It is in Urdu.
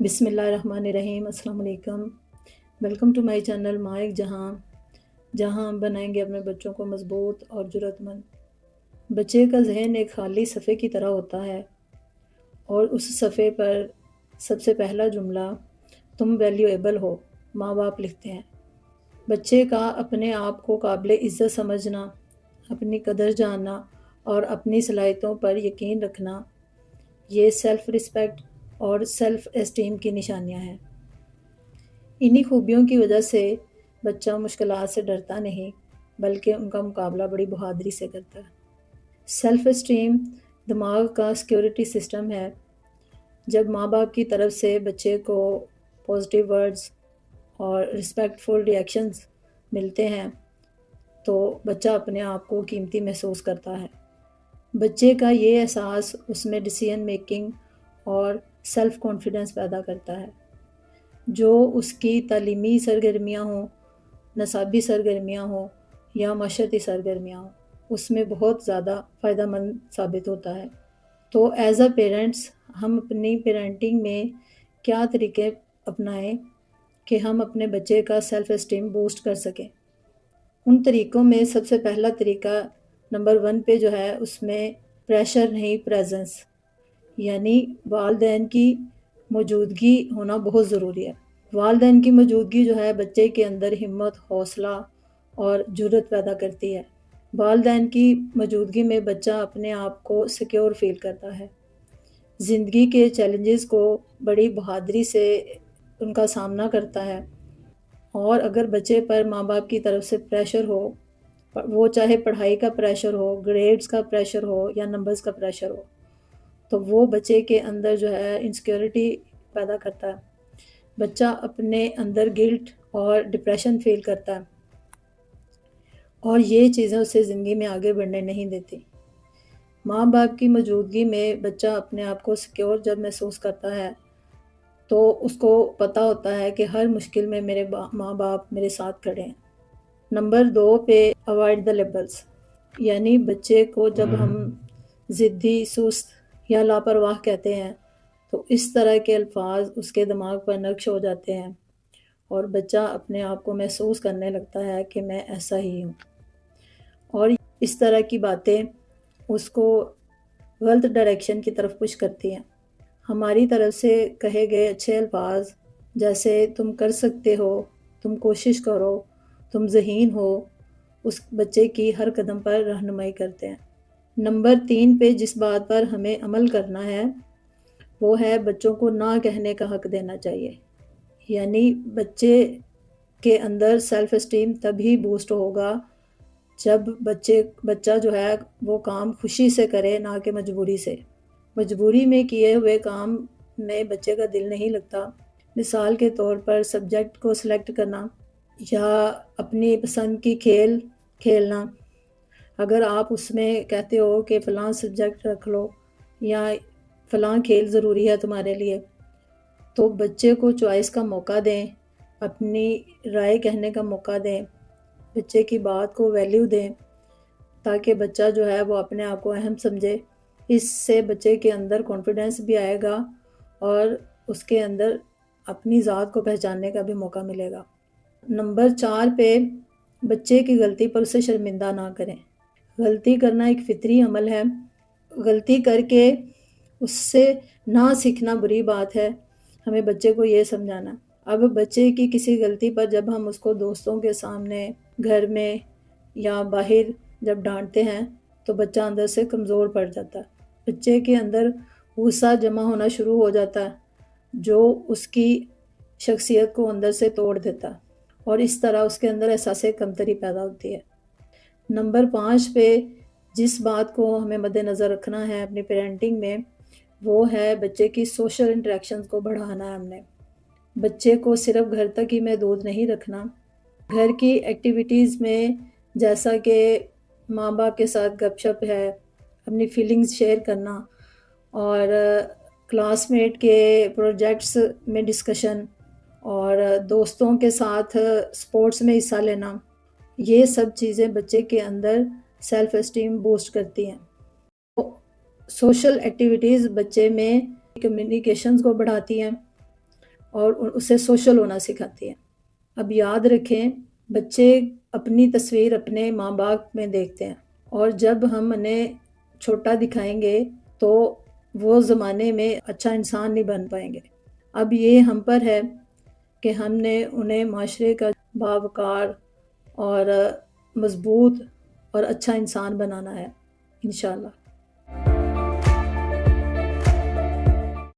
بسم اللہ الرحمن الرحیم۔ السلام علیکم، ویلکم ٹو مائی چینل ماں ایک جہاں، جہاں ہم بنائیں گے اپنے بچوں کو مضبوط اور جرأت مند۔ بچے کا ذہن ایک خالی صفحے کی طرح ہوتا ہے، اور اس صفحے پر سب سے پہلا جملہ تم ویلیویبل ہو ماں باپ لکھتے ہیں۔ بچے کا اپنے آپ کو قابل عزت سمجھنا، اپنی قدر جاننا اور اپنی صلاحیتوں پر یقین رکھنا، یہ سیلف رسپیکٹ اور سیلف اسٹیم کی نشانیاں ہیں۔ انہی خوبیوں کی وجہ سے بچہ مشکلات سے ڈرتا نہیں، بلکہ ان کا مقابلہ بڑی بہادری سے کرتا ہے۔ سیلف اسٹیم دماغ کا سیکیورٹی سسٹم ہے۔ جب ماں باپ کی طرف سے بچے کو پازیٹیو ورڈز اور رسپیکٹفل ریئیکشنز ملتے ہیں تو بچہ اپنے آپ کو قیمتی محسوس کرتا ہے۔ بچے کا یہ احساس اس میں ڈیسیژن میکنگ اور سیلف کانفیڈنس پیدا کرتا ہے، جو اس کی تعلیمی سرگرمیاں ہوں، نصابی سرگرمیاں ہوں یا معاشرتی سرگرمیاں ہوں، اس میں بہت زیادہ فائدہ مند ثابت ہوتا ہے۔ تو ایز اے پیرنٹس ہم اپنی پیرنٹنگ میں کیا طریقے اپنائیں کہ ہم اپنے بچے کا سیلف اسٹیم بوسٹ کر سکیں؟ ان طریقوں میں سب سے پہلا طریقہ نمبر 1 پہ جو ہے، اس میں پریشر نہیں، پریزنس، یعنی والدین کی موجودگی ہونا بہت ضروری ہے۔ والدین کی موجودگی جو ہے بچے کے اندر ہمت، حوصلہ اور جرأت پیدا کرتی ہے۔ والدین کی موجودگی میں بچہ اپنے آپ کو سیکیور فیل کرتا ہے، زندگی کے چیلنجز کو بڑی بہادری سے ان کا سامنا کرتا ہے۔ اور اگر بچے پر ماں باپ کی طرف سے پریشر ہو، وہ چاہے پڑھائی کا پریشر ہو، گریڈز کا پریشر ہو یا نمبرز کا پریشر ہو، تو وہ بچے کے اندر جو ہے انسیکیورٹی پیدا کرتا ہے۔ بچہ اپنے اندر گلٹ اور ڈپریشن فیل کرتا ہے، اور یہ چیزیں اسے زندگی میں آگے بڑھنے نہیں دیتی۔ ماں باپ کی موجودگی میں بچہ اپنے آپ کو سیکیور جب محسوس کرتا ہے تو اس کو پتہ ہوتا ہے کہ ہر مشکل میں میرے ماں باپ میرے ساتھ کھڑے ہیں۔ نمبر 2 پہ اوائڈ دا لیبلز، یعنی بچے کو جب ہم ضدی، سست یا لاپرواہ کہتے ہیں تو اس طرح کے الفاظ اس کے دماغ پر نقش ہو جاتے ہیں، اور بچہ اپنے آپ کو محسوس کرنے لگتا ہے کہ میں ایسا ہی ہوں، اور اس طرح کی باتیں اس کو غلط ڈائریکشن کی طرف پش کرتی ہیں۔ ہماری طرف سے کہے گئے اچھے الفاظ جیسے تم کر سکتے ہو، تم کوشش کرو، تم ذہین ہو، اس بچے کی ہر قدم پر رہنمائی کرتے ہیں۔ نمبر 3 پہ جس بات پر ہمیں عمل کرنا ہے وہ ہے بچوں کو نہ کہنے کا حق دینا چاہیے۔ یعنی بچے کے اندر سیلف اسٹیم تبھی بوسٹ ہوگا جب بچہ جو ہے وہ کام خوشی سے کرے، نہ کہ مجبوری سے۔ مجبوری میں کیے ہوئے کام میں بچے کا دل نہیں لگتا۔ مثال کے طور پر سبجیکٹ کو سلیکٹ کرنا یا اپنی پسند کی کھیل کھیلنا۔ اگر آپ اس میں کہتے ہو کہ فلاں سبجیکٹ رکھ لو یا فلاں کھیل ضروری ہے تمہارے لیے، تو بچے کو چوائس کا موقع دیں، اپنی رائے کہنے کا موقع دیں، بچے کی بات کو ویلیو دیں، تاکہ بچہ جو ہے وہ اپنے آپ کو اہم سمجھے۔ اس سے بچے کے اندر کانفیڈنس بھی آئے گا اور اس کے اندر اپنی ذات کو پہچاننے کا بھی موقع ملے گا۔ نمبر 4 پہ بچے کی غلطی پر اسے شرمندہ نہ کریں۔ غلطی کرنا ایک فطری عمل ہے۔ غلطی کر کے اس سے نہ سیکھنا بری بات ہے۔ ہمیں بچے کو یہ سمجھانا۔ اب بچے کی کسی غلطی پر جب ہم اس کو دوستوں کے سامنے، گھر میں یا باہر جب ڈانٹتے ہیں تو بچہ اندر سے کمزور پڑ جاتا ہے۔ بچے کے اندر غصہ جمع ہونا شروع ہو جاتا ہے، جو اس کی شخصیت کو اندر سے توڑ دیتا ہے، اور اس طرح اس کے اندر احساس کمتری پیدا ہوتی ہے۔ نمبر 5 پہ جس بات کو ہمیں مد نظر رکھنا ہے اپنی پیرنٹنگ میں، وہ ہے بچے کی سوشل انٹریکشنز کو بڑھانا ہے۔ ہم نے بچے کو صرف گھر تک ہی محدود نہیں رکھنا۔ گھر کی ایکٹیویٹیز میں جیسا کہ ماں باپ کے ساتھ گپ شپ ہے، اپنی فیلنگز شیئر کرنا، اور کلاس میٹ کے پروجیکٹس میں ڈسکشن، اور دوستوں کے ساتھ سپورٹس میں حصہ لینا، یہ سب چیزیں بچے کے اندر سیلف اسٹیم بوسٹ کرتی ہیں۔ سوشل ایکٹیویٹیز بچے میں کمیونیکیشنز کو بڑھاتی ہیں، اور اسے سوشل ہونا سکھاتی ہیں۔ اب یاد رکھیں، بچے اپنی تصویر اپنے ماں باپ میں دیکھتے ہیں، اور جب ہم انہیں چھوٹا دکھائیں گے تو وہ زمانے میں اچھا انسان نہیں بن پائیں گے۔ اب یہ ہم پر ہے کہ ہم نے انہیں معاشرے کا باوقار اور مضبوط اور اچھا انسان بنانا ہے انشاءاللہ۔